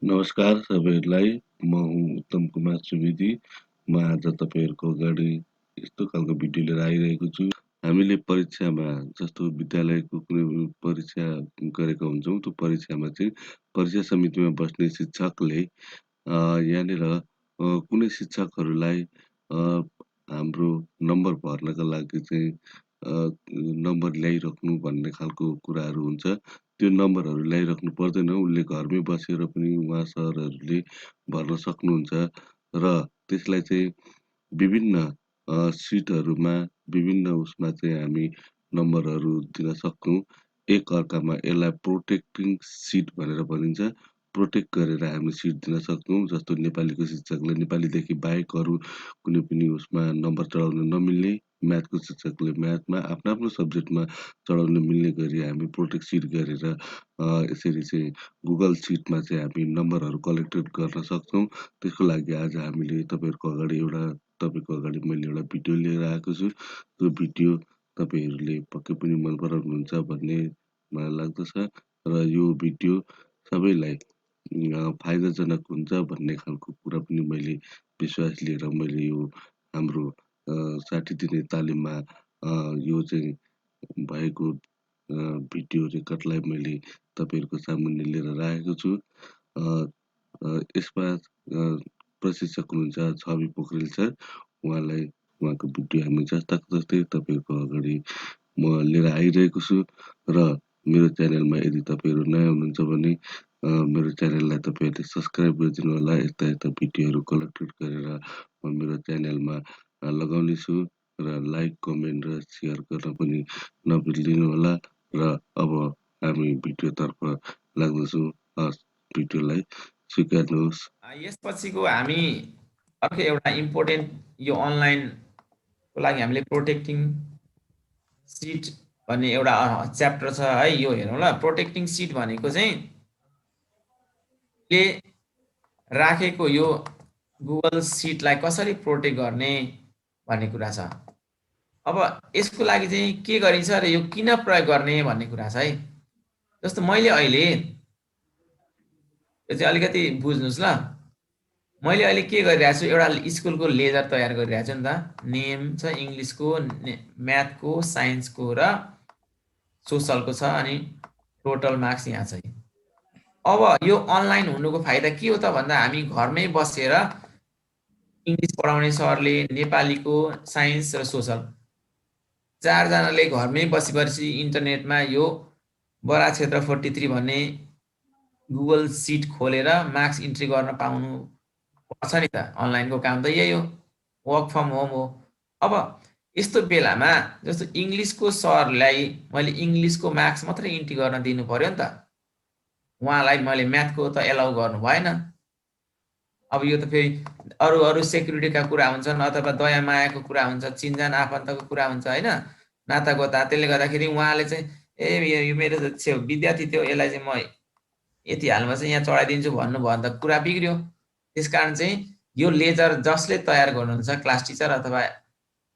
नमस्कार सबैलाई, म हुँ उत्तम कुमार सुवेदी। म आज तपाईँहरूको अगाडि यस्तो खालको भिडियो लिएर आइरहेको छु। हामीले परीक्षामा जस्तो विद्यालयको कुनै परीक्षा गरेका हुन्छौँ, त्यो परीक्षामा चाहिँ परीक्षा समितिमा बस्ने शिक्षकले यहाँनिर कुनै शिक्षकहरूलाई हाम्रो नम्बर भर्नका लागि चाहिँ नम्बर ल्याइराख्नु भन्ने खालको कुराहरू हुन्छ। त्यो नम्बरहरू ल्याइराख्नु पर्दैन। उसले घरमै बसेर पनि उहाँ सरहरूले भर्न सक्नुहुन्छ र त्यसलाई चाहिँ विभिन्न सिटहरूमा विभिन्न उसमा चाहिँ हामी नम्बरहरू दिन सक्छौँ। एकअर्कामा यसलाई प्रोटेक्टिङ सिट भनेर भनिन्छ। प्रोटेक्ट गरेर हामी सिट दिन सक्छौँ। जस्तो नेपालीको शिक्षकले नेपालीदेखि बाहेक अरू कुनै पनि उसमा नम्बर चढाउन नमिल्ने, म्याथको शिक्षकले म्याथमा आफ्नो सब्जेक्टमा चढाउन मिल्ने गरी हामी प्रोटेक्ट सिट गरेर यसरी चाहिँ गुगल सिटमा चाहिँ हामी नम्बरहरू कलेक्टेड गर्न सक्छौँ। त्यसको लागि आज हामीले तपाईँको अगाडि मैले एउटा भिडियो लिएर आएको छु। त्यो भिडियो तपाईँहरूले पक्कै पनि मन पराउनुहुन्छ भन्ने मलाई लाग्दछ र यो भिडियो सबैलाई फाइदाजनक हुन्छ भन्ने खालको कुरा पनि मैले विश्वास लिएर मैले यो हाम्रो 60 दिने तालिममा यो चाहिँ भएको भिडियो रेकर्डलाई मैले तपाईँहरूको सामुन्ने लिएर राखेको छु। यसमा प्रशिक्षक हुनुहुन्छ छवि पोखरेल सर। उहाँलाई उहाँको भिडियो हामी जस्तै तपाईँहरूको अगाडि म लिएर आइरहेको छु र मेरो च्यानलमा यदि तपाईँहरू नयाँ हुनुहुन्छ भने मेरो च्यानललाई तपाईँहरूले सब्सक्राइब गरिदिनु होला। यस्ता भिडियोहरू कलेक्टेड गरेर म मेरो च्यानलमा लगाउनेछु र लाइक, कमेन्ट र सेयर गर्न पनि नबिर्सिनु होला। र अब हामी भिडियोतर्फ लाग्दछौँ। भिडियोलाई स्वीकार्नुहोस्। यसपछिको हामी अर्को एउटा इम्पोर्टेन्ट यो अनलाइनको लागि हामीले प्रोटेक्टिङ सिट भन्ने एउटा च्याप्टर छ है। यो हेरौँ ल। प्रोटेक्टिङ सिट भनेको चाहिँ ले राखेको यो गुगल सिटलाई कसरी प्रोटेक्ट गर्ने भन्ने कुरा छ। अब यसको लागि चाहिँ के गरिन्छ र यो किन प्रयोग गर्ने भन्ने कुरा छ है। जस्तो मैले अहिले यो चाहिँ अलिकति बुझ्नुहोस् ल। मैले अहिले के गरिरहेको छु, एउटा स्कुलको लेजर तयार गरिरहेको छु नि त। नेम छ इङ्ग्लिसको, म्याथको, साइन्सको र सोसलको छ, अनि टोटल मार्क्स यहाँ छ। अब यो अनलाइन हुनुको फाइदा के हो त भन्दा हामी घरमै बसेर इङ्ग्लिस पढाउने सरले, नेपालीको, साइन्स र सोसल चारजनाले घरमै बसी इन्टरनेटमा यो बरा क्षेत्र 43 भन्ने गुगल सिट खोलेर मार्क्स इन्ट्री गर्न पाउनु पर्छ नि त। अनलाइनको काम त यही हो, वर्क फ्रम होम हो। अब यस्तो बेलामा जस्तो इङ्ग्लिसको सरलाई मैले इङ्ग्लिसको मार्क्स मात्रै इन्ट्री गर्न दिनु पर्यो नि त। उहाँलाई मैले म्याथको त एलाउ गर्नु भएन। अब यो त फेरि अरू सेक्युरिटीका कुरा हुन्छन्, अथवा दया मायाको कुरा हुन्छ, चिन्जान आफन्तको कुरा हुन्छ होइन, नातागोता। त्यसले गर्दाखेरि उहाँले चाहिँ यो मेरो विद्यार्थी थियो, यसलाई चाहिँ म यति हालमा चाहिँ यहाँ चढाइदिन्छु भन्नुभयो भने त कुरा बिग्रियो। त्यसकारण चाहिँ यो लेजर जसले तयार गर्नुहुन्छ, क्लास टिचर अथवा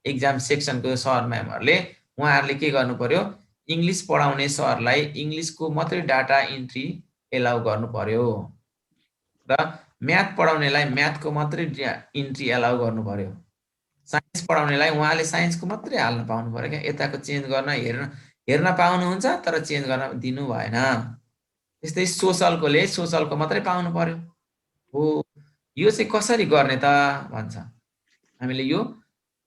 एक्जाम सेक्सनको सर म्यामहरूले, उहाँहरूले के गर्नु पर्यो, इङ्ग्लिस पढाउने सरलाई इङ्ग्लिसको मात्रै डाटा इन्ट्री एलाउ गर्नु पर्यो र म्याथ पढाउनेलाई म्याथको मात्रै इन्ट्री एलाउ गर्नु पर्यो। साइन्स पढाउनेलाई उहाँले साइन्सको मात्रै हाल्न पाउनु पर्यो क्या। यताको चेन्ज गर्न हेर्न पाउनुहुन्छ तर चेन्ज गर्न दिनु भएन। त्यस्तै सोसलकोले सोसलको मात्रै पाउनु पर्यो। हो, यो चाहिँ कसरी गर्ने त भन्छ। हामीले यो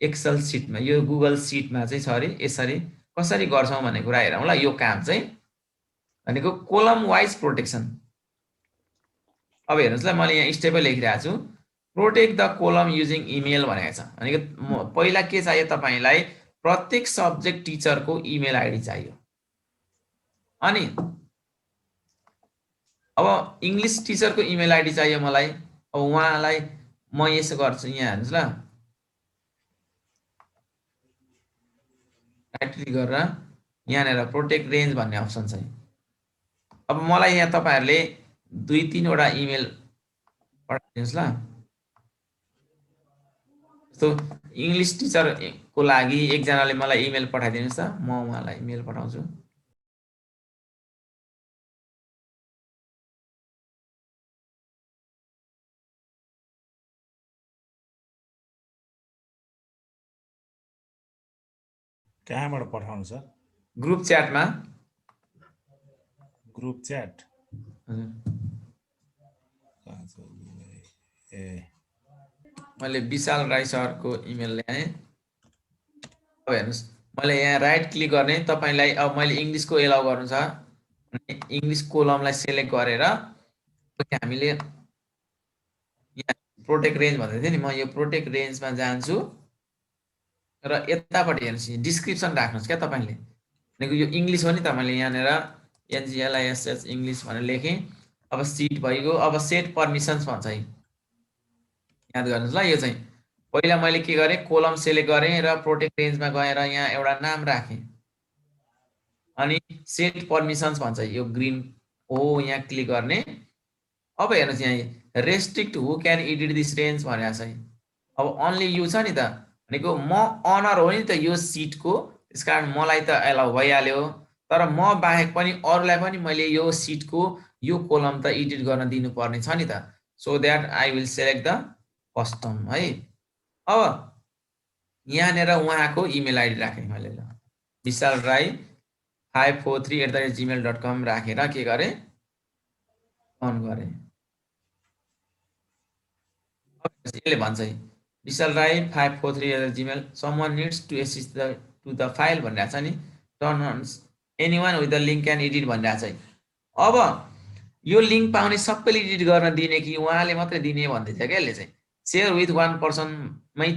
एक्सेल सिटमा, यो गुगल सिटमा चाहिँ यसरी कसरी गर्छौँ भन्ने कुरा हेरौँ ल। यो काम चाहिँ भनेको कोलम वाइज प्रोटेक्सन। अब हेर्नुहोस् ल, मैले यहाँ स्टेपै लेखिरहेको छु। Protect the column using email भनेको छ। भनेको पहिला के चाहियो तपाईँलाई, प्रत्येक सब्जेक्ट टिचरको इमेल आइडी चाहियो। अनि अब इङ्ग्लिस टिचरको इमेल आइडी चाहियो मलाई। अब उहाँलाई म यसो गर्छु, यहाँ हेर्नुहोस् ल, एट्री गरेर यहाँनिर प्रोटेक्ट रेन्ज भन्ने अप्सन छ। अब मलाई यहाँ तपाईँहरूले 2-3 वटा इमेल पठाइदिनुहोस् ल। जस्तो इङ्ग्लिस टिचरको लागि एकजनाले मलाई इमेल पठाइदिनुहोस् त, म उहाँलाई इमेल पठाउँछु। कहाँबाट पठाउनु सर? ग्रुप च्याटमा। ग्रुप च्याट हजुर ए मैले विशाल राई सरको इमेल ल्याएँ। अब हेर्नुहोस् मैले यहाँ राइट क्लिक गर्ने, तपाईँलाई अब मैले इङ्ग्लिसको एलाउ गर्नु छ भने इङ्ग्लिस कोलमलाई सेलेक्ट गरेर हामीले यहाँ प्रोटेक्ट रेन्ज भन्दै थिएँ नि, म यो प्रोटेक्ट रेन्जमा जान्छु र यतापट्टि हेर्नुहोस् डिस्क्रिप्सन राख्नुहोस् क्या तपाईँले, भनेको यो इङ्ग्लिस हो नि त, मैले यहाँनिर NGLISH इङ्ग्लिस भनेर लेखेँ। अब सिट भइगयो। अब सेट पर्मिसन्स भन्छ है, याद गर्नुहोस् ल। यो चाहिँ पहिला मैले के गरेँ, कोलम सेलेक्ट गरेँ र प्रोटेक्ट रेन्जमा गएर यहाँ एउटा नाम राखेँ, अनि सेट पर्मिसन्स भन्छ यो ग्रिन हो, यहाँ क्लिक गर्ने। अब हेर्नुहोस् यहाँ restrict who can edit this range भनेको छ। अब अन्ली यु छ नि त, भनेको म अनर हो नि त यो सिटको, त्यस कारण मलाई त एलाउ भइहाल्यो। तर म बाहेक पनि अरूलाई पनि मैले यो सिटको यो कोलम त एडिट गर्न दिनुपर्ने छ नि त। So that I will select the custom है। अब यहाँनिर उहाँको इमेल आइडी राखेँ मैले, ल विशाल राई 543@gmail.com राखेर के गरेँ, अन गरेँ। यसले भन्छ है विशाल Rai 543@gmail someone needs to assist to the file भनिरहेको छ नि, turn on anyone with the link can edit भनिरहेको छ है। अब यो लिङ्क पाउने सबैले एडिट गर्न दिने कि उहाँले मात्रै दिने भन्दैछ क्या यसले चाहिँ। सेयर विथ वान पर्सनमै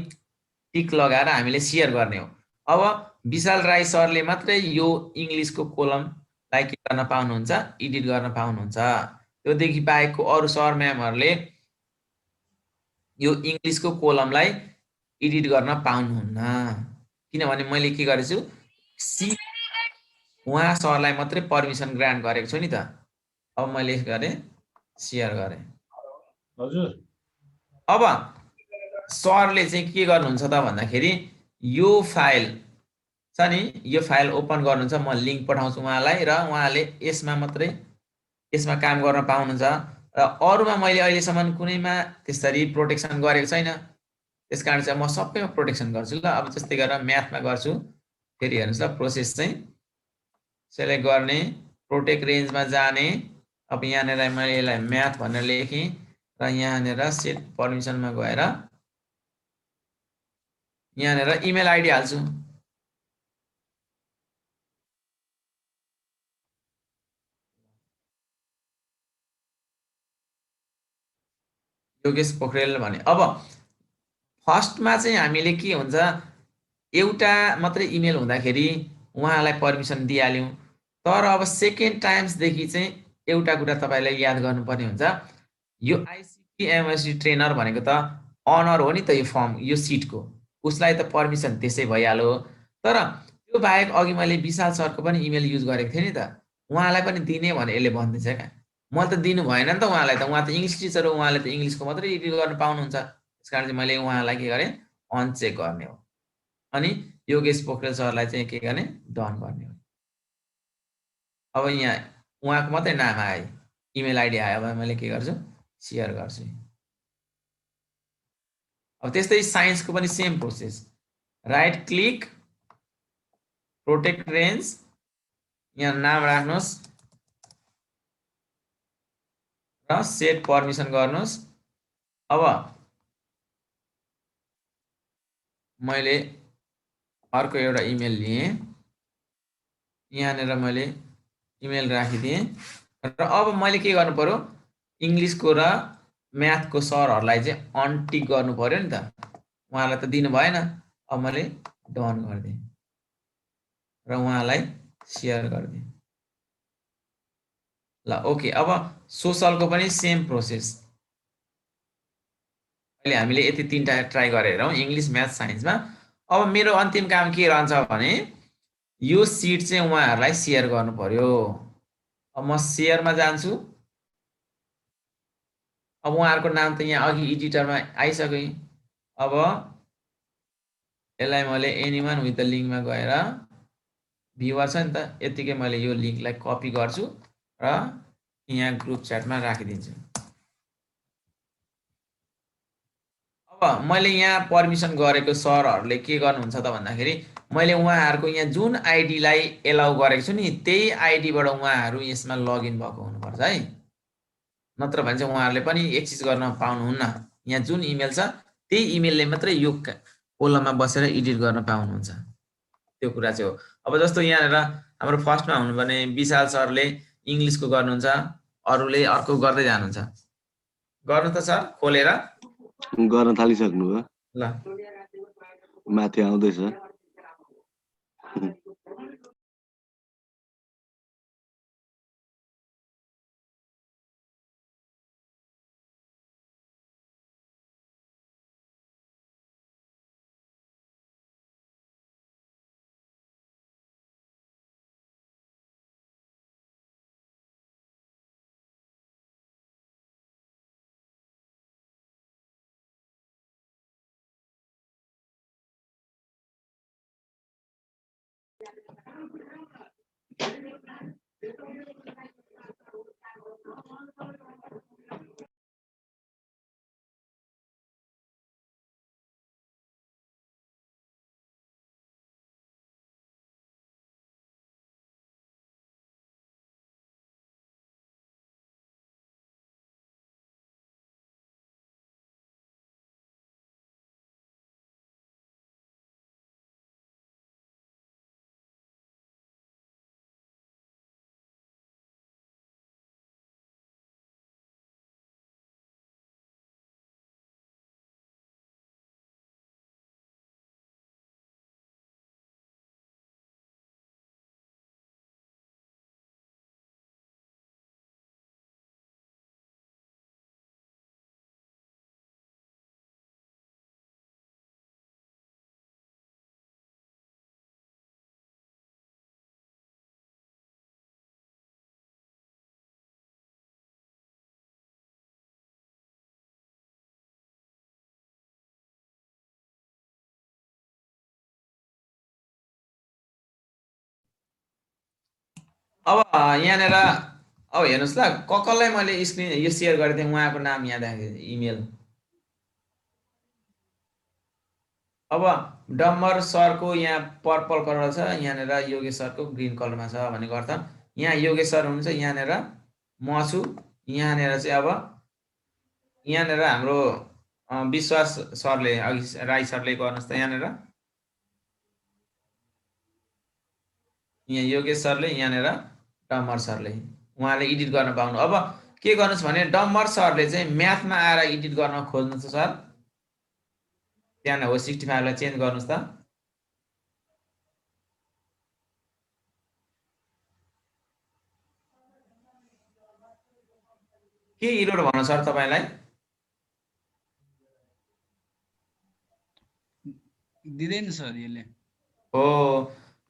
टिक लगाएर हामीले सेयर गर्ने हो। अब विशाल राई सरले मात्रै यो इङ्ग्लिसको कोलमलाई के गर्न पाउनुहुन्छ, एडिट गर्न पाउनुहुन्छ। त्योदेखि बाहेकको अरू सर म्यामहरूले यो इङ्ग्लिसको कोलमलाई एडिट गर्न पाउनुहुन्न, किनभने मैले के गरेछु, उहाँ सरलाई मात्रै पर्मिसन ग्रान्ट गरेको छु नि त। अब मैले गरेँ सेयर गरेँ। हजुर अब सरले चाहिँ के गर्नुहुन्छ त भन्दाखेरि यो फाइल छ नि, यो फाइल ओपन गर्नुहुन्छ, म लिङ्क पठाउँछु उहाँलाई र उहाँले यसमा मात्रै यसमा काम गर्न पाउनुहुन्छ। र अरूमा मैले अहिलेसम्म कुनैमा त्यसरी प्रोटेक्सन गरेको छैन, त्यस कारण चाहिँ म सबैमा प्रोटेक्सन गर्छु ल। अब जस्तै गरेर म्याथमा गर्छु, फेरि हेर्नुहोस् ल प्रोसेस चाहिँ सेलेक्ट गर्ने, प्रोटेक्ट रेन्जमा जाने। अब यहाँनिर मैले यसलाई म्याथ भनेर लेखेँ र यहाँनिर सेट पर्मिसनमा गएर यहाँनिर इमेल आइडी हाल्छु। योगेश पोखरेल भने। अब फर्स्टमा चाहिँ हामीले के हुन्छ, एउटा मात्रै इमेल हुँदाखेरि उहाँलाई पर्मिसन दिइहाल्यौँ। तर अब सेकेन्ड टाइम्सदेखि चाहिँ एउटा कुरा तपाईँलाई याद गर्नुपर्ने हुन्छ, यो ICT-MSc ट्रेनर भनेको त अनर हो नि त यो फर्म यो सिटको, उसलाई त पर्मिसन त्यसै भइहाल्यो। तर त्यो बाहेक अघि मैले विशाल सरको पनि इमेल युज गरेको थिएँ नि त, उहाँलाई पनि दिने भने यसले भन्दैछ क्या। मैले त दिनु भएन नि त उहाँलाई त, उहाँ त इङ्ग्लिस टिचर हो, उहाँले त इङ्ग्लिसको मात्रै एडिट गर्न पाउनुहुन्छ। त्यस कारण चाहिँ मैले उहाँलाई के गरेँ, अनचेक गर्ने हो। अनि योगेश पोखरेल सरलाई चाहिँ के गर्ने, डन गर्ने हो। अब यहाँ उहाँको मात्रै नाम आयो, इमेल आइडी आयो। अब मैले के गर्छु, सेयर गर्छु। अब त्यस्तै साइन्सको पनि same process, right click, protect range, यहाँ नाम राख्नुहोस् र सेट पर्मिसन गर्नुहोस्। अब मैले अर्को एउटा इमेल लिएँ, यहाँनिर मैले इमेल राखिदिएँ र अब मैले के गर्नु पर्यो, इङ्ग्लिसको र म्याथको सरहरूलाई चाहिँ अनटिक गर्नु पर्यो नि त, उहाँलाई त दिनु भएन। अब मैले डन गरिदिएँ र उहाँलाई सेयर गरिदिएँ। ल ओके। अब सोसलको पनि सेम प्रोसेस, अहिले हामीले यति 3टा ट्राई गरेर हौँ, इङ्ग्लिस, म्याथ, साइन्समा। अब मेरो अन्तिम काम के रहन्छ भने यो सिट चाहिँ उहाँहरूलाई सेयर गर्नु पर्यो। अब म सेयरमा जान्छु। अब उहाँहरूको नाम त यहाँ अघि एडिटरमा आइसक्यो। अब यसलाई मैले एनीवन विथ द लिङ्कमा गएर भ्युवर छ नि त, यतिकै मैले यो लिङ्कलाई कपी गर्छु र यहाँ ग्रुप च्याटमा राखिदिन्छु। अब अब मैले यहाँ पर्मिसन गरेको सरहरूले के गर्नुहुन्छ त भन्दाखेरि मैले उहाँहरूको यहाँ जुन आइडीलाई एलाउ गरेको छु नि त्यही आइडीबाट उहाँहरू यसमा लगइन भएको हुनुपर्छ है, नत्र भने चाहिँ उहाँहरूले पनि एक्सेस गर्न पाउनुहुन्न। यहाँ जुन इमेल छ त्यही इमेलले मात्रै यो कोलममा बसेर एडिट गर्न पाउनुहुन्छ, त्यो कुरा चाहिँ हो। अब जस्तो यहाँनिर हाम्रो फर्स्टमा हुनुपर्ने विशाल सरले इङ्ग्लिसको गर्नुहुन्छ, अरूले अर्को गर्दै जानुहुन्छ। गर्नु त सर खोलेर गर्न थालिसक्नु भयो, ल माथि आउँदैछ। अब यहाँनिर अब हेर्नुहोस् ल, कसलाई मैले स्क्रिन यो सेयर गरेको थिएँ उहाँको नाम यहाँ देखाएको इमेल। अब डम्बर सरको यहाँ पर्पल कलर छ, यहाँनिर योगेश सरको ग्रिन कलरमा छ भनेको अर्थ यहाँ योगेश सर हुनुहुन्छ, यहाँनिर म छु, यहाँनिर चाहिँ अब यहाँनिर हाम्रो विश्वास सरले अघि राई सरले गर्नुहोस् त, यहाँनिर यहाँ योगेश सरले, यहाँनिर डम्बर सरले, उहाँले एडिट गर्न पाउनु। अब के गर्नुहोस् भने डम्बर सरले चाहिँ म्याथमा आएर एडिट गर्न खोज्नु छ सर, त्यहाँ हो 65 लाई चेन्ज गर्नुहोस् त। के इरोड भन्नु सर तपाईलाई? दिँदैन सर यसले। हो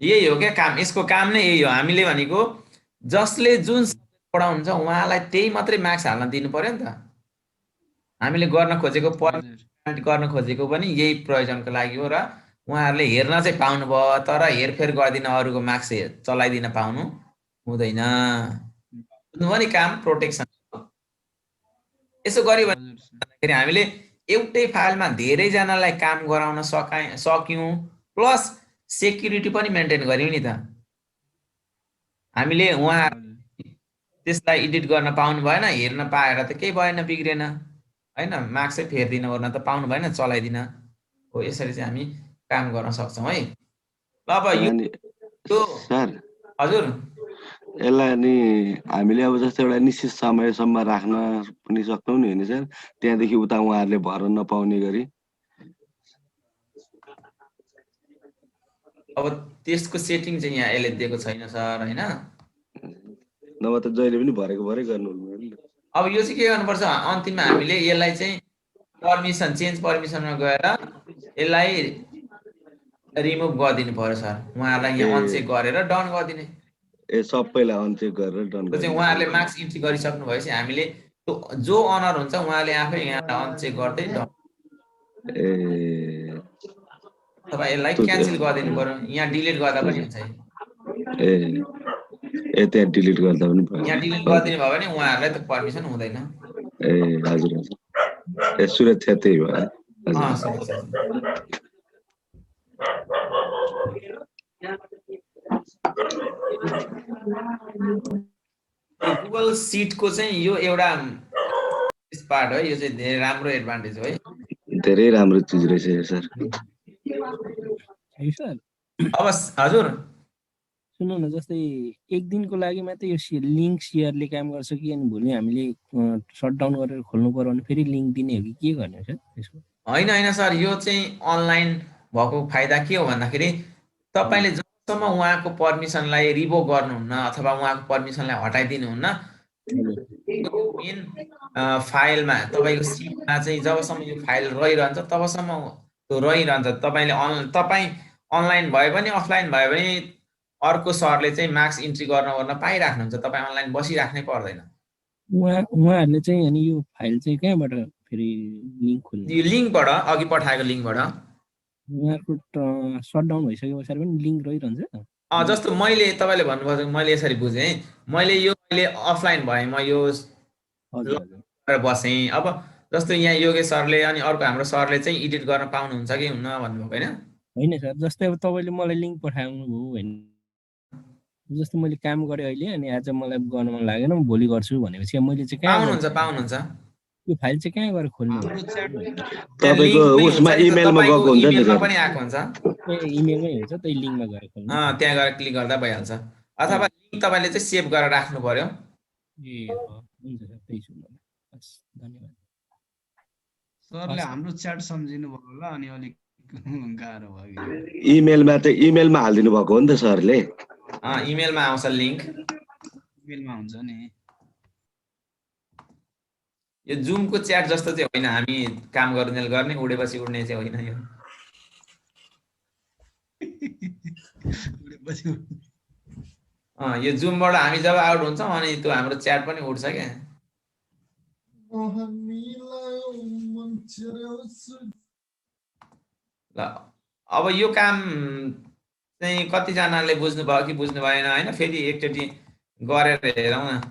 यही हो क्या काम, यसको काम नै यही हो। हामीले भनेको जसले जुन पढाउनुहुन्छ उहाँलाई त्यही मात्रै मार्क्स हाल्न दिनु पर्यो नि त। हामीले गर्न खोजेको पर्मनेन्ट गर्न खोजेको पनि यही प्रयोजनको लागि हो, र उहाँहरूले हेर्न चाहिँ पाउनुभयो, तर हेरफेर गरिदिन अरूको मार्क्स चलाइदिन पाउनु हुँदैन। बुझ्नुभयो नि काम प्रोटेक्सन। यसो गर्यो भने हामीले एउटै फाइलमा धेरैजनालाई काम गराउन सक्यौँ, प्लस सेक्युरिटी पनि मेन्टेन गर्यौँ नि त। हामीले उहाँ त्यसलाई एडिट गर्न पाउनु भएन, हेर्न पाएर त केही भएन, बिग्रेन हैन, मार्क्सै फेर्दिन ओर्न त पाउनु भएन, चलाइदिन। हो यसरी चाहिँ हामी काम गर्न सक्छौँ है। ल अब यो सर हजुर यसलाई नि हामीले अब जस्तो एउटा निश्चित समयसम्म राख्न पनि सक्छौँ नि हैन सर, त्यहाँदेखि उता उहाँहरूले भर्न नपाउने गरी। अब त्यसको सेटिङ चाहिँ यहाँ यसले दिएको छैन सर हैन, नभए त जहिले पनि भरेको भरै गर्नु हुन्न। अब यो चाहिँ के गर्नुपर्छ, अन्तिममा हामीले यसलाई चाहिँ पर्मिसन चेन्ज पर्मिसनमा गएर यसलाई रिमुभ गरिदिनु पर्यो सर। उहाँहरूलाई यहाँ अनचेक गरेर डन गरिदिने। ए सबैलाई अनचेक गरेर डन त्यो चाहिँ उहाँहरूले मार्क्स इन्ट्री गरिसक्नु भएपछि हामीले जो अनर हुन्छ उहाँले आफै यहाँ अनचेक गर्दै डन। ए अथवा यसलाई क्यान्सल गरिदिनु पर्यो, यहाँ डिलिट गर्दा पनि हुन्छ। ए त्यहाँ डिलिट गर्दा पनि भयो, यहाँ डिलिट गरिदिनु भयो भने उहाँहरूलाई त पर्मिसन हुँदैन। ए हजुर हजुर, ए सुरक्षा त्यही भयो। हजुर सुन्दैछ यो गुगल सिटको चाहिँ यो एउटा पार्ट है, यो चाहिँ धेरै राम्रो एडभान्टेज हो है। धेरै राम्रो चिज रहेछ यो सर। है सर अब हजुर सुन्नु न, जस्तै एक दिनको लागि मात्रै यो लिङ्क सेयरले काम गर्छ कि अनि भोलि हामीले सटडाउन गरेर खोल्नु पर्यो भने फेरि लिङ्क दिने हो कि के गर्ने हो सर त्यसको? होइन सर, यो चाहिँ अनलाइन भएको फाइदा के हो भन्दाखेरि तपाईँले जबसम्म उहाँको पर्मिसनलाई रिभोक गर्नुहुन्न अथवा उहाँको पर्मिसनलाई हटाइदिनुहुन्न, मेन फाइलमा तपाईँको सिटमा चाहिँ जबसम्म यो फाइल रहिरहन्छ तबसम्म त्यो रहिरहन्छ। तपाईँ अनलाइन भए पनि अफलाइन भए पनि अर्को सरले चाहिँ मार्क्स इन्ट्री गर्न पाइराख्नुहुन्छ, तपाईँ अनलाइन बसिराख्नै पर्दैन। उहाँहरूले चाहिँ अनि यो फाइल चाहिँ कहाँबाट फेरि लिङ्क खोल्ने? यो लिङ्कबाट, अघि पठाएको लिङ्कबाट। उहाँको सटडाउन भइसके पछाडि पनि लिङ्क रहिरहन्छ? जस्तो मैले तपाईँले भन्नुभयो, मैले यसरी बुझेँ, मैले यो अहिले अफलाइन भएँ, म यो बसेँ। अब जस्तो यहाँ योगेश सरले अनि अर्को हाम्रो सरले चाहिँ एडिट गर्न पाउनुहुन्छ कि हुन्न भन्नुभएको होइन? होइन सर, जस्तै अब तपाईँले मलाई लिङ्क पठाउनु भयो होइन, जस्तो मैले काम गरेँ अहिले अनि आज मलाई गर्न मन लागेन, म भोलि गर्छु भनेपछि मैले चाहिँ कहाँ पाउनुहुन्छ यो फाइल चाहिँ कहाँ गएर खोल्नु? तपाईको उसमा इमेलमा गएको हुन्छ नि सर। पनि आएको हुन्छ, इमेलमै हुन्छ, त्यही लिङ्कमा गएर खोल्नु। त्यहाँ गएर क्लिक गर्दा भइहाल्छ। अथवा लिङ्क तपाईँले चाहिँ सेभ गरेर राख्नु पर्यो। ए हुन्छ सर, त्यही सुन्नु। हस्, धन्यवाद। सरले हाम्रो च्याट सम्झिनु भयो होला अनि अलिक गाह्रो भयो। इमेलमा हालिदिनु भएको हो नि त सरले। इमेलमा आउँछ लिङ्क, इमेलमा हुन्छ नि। यो जुमको च्याट जस्तो चाहिँ होइन, हामी काम गर्ने उडेपछि उड्ने चाहिँ होइन यो। यो जुमबाट हामी जब आउट हुन्छौँ अनि त्यो हाम्रो च्याट पनि उड्छ क्या। ल अब यो काम चाहिँ कतिजनाले बुझ्नुभयो कि बुझ्नु भएन होइन, फेरि एकचोटि गरेर हेरौँ न।